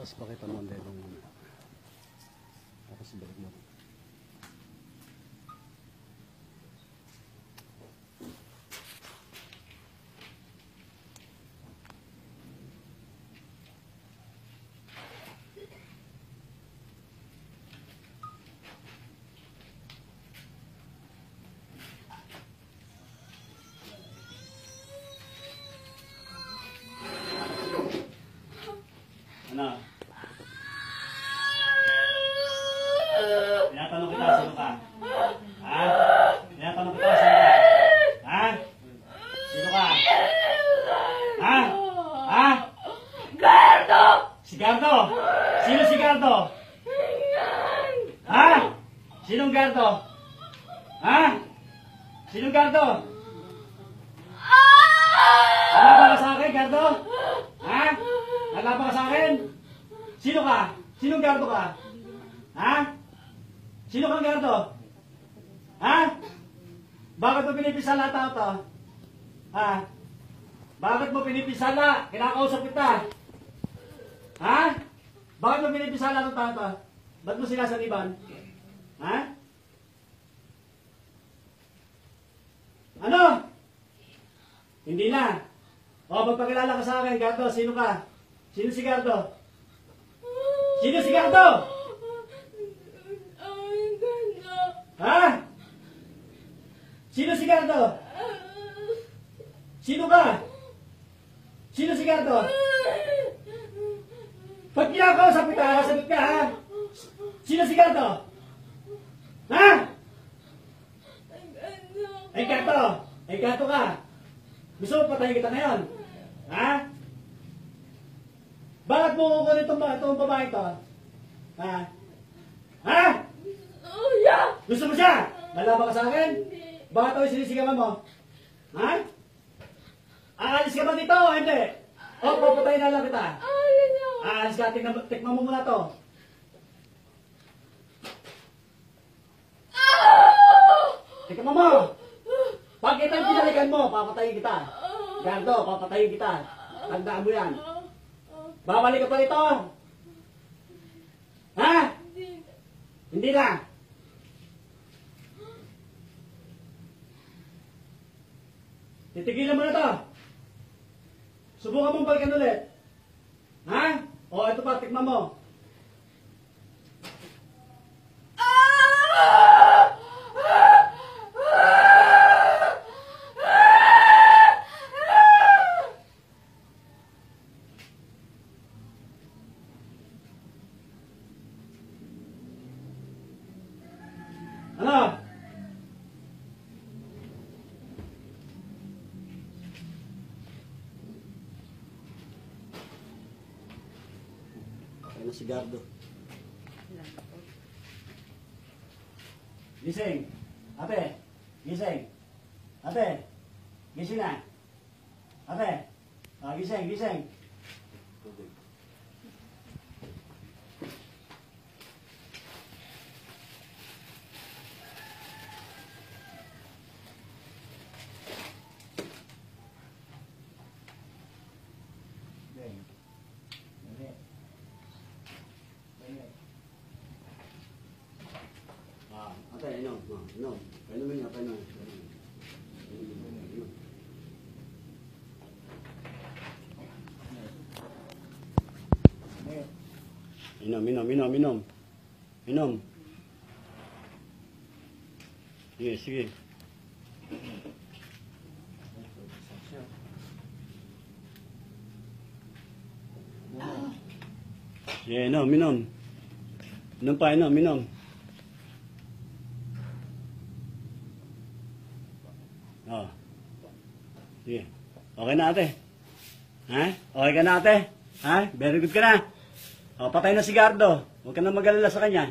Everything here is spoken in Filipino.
Tapos pakita mo ang dedong muna. Tapos balik mo. Ano? Tinatanong kita, sino ka? Ha? Tinatanong kita, sino ka? Ha? Sino ka? Ha? Ha? Gardo! Si Gardo? Sino si Gardo? Ha? Sinong Gardo? Ha? Sinong Gardo? Nalaban ka sa akin, Gardo? Ha? Nalaban ka sa akin? Sino ka? Sinong Gardo ka? Ha? Sino kang Gardo? Ha? Bakit mo pinipisala tao to? Ha? Bakit mo pinipisala? Kinakausap kita. Ha? Bakit mo pinipisala ng tao to? Ba't mo sila saniban? Ha? Ano? Hindi na. O, magpakilala ka sa akin, Gardo. Sino ka? Sino si Gardo? Sino si Gardo? Ha? Sino si Gardo? Sino ka? Sino si Gardo? Pag kinakausap kita, sagot ka, ha? Sino si Gardo? Ha? Ay, Gardo! Ay, Gardo ka! Gusto mo patayin kita ngayon? Ha? Bakit mo kukunin itong babae ito? Ha? Ha? Gusto mo siya? Nalaban ka sa akin? Bakit ako sinisigawan mo? Ha? Aalis ka ba dito o hindi? O, papatayin na lang kita. Aalis ka, tikman mo muna to. Tikman mo! Pag kitang pinalikan mo, papatayin kita. Gardo, papatayin kita. Tandaan mo yan. Babalik ka pa rito. Ha? Hindi na. Titigilan mo na to. Subukan mong balikan ulit. Ha? O, ito pa, tikman mo. Ano? Ano si Gardo? Gising. Ate. Gising. Ate. Gising na. Ate. Gising, gising. Ate, inom. Inom. Painumin niya, painumin. Inom. Inom. Sige, sige. Sige, inom. Inom pa, inom. Oh. Sige. Okay na ate. Ha? Okay ka na ate? Ha? Very good ka na. O, patay na si Gardo. Huwag ka na mag-alala sa kanya.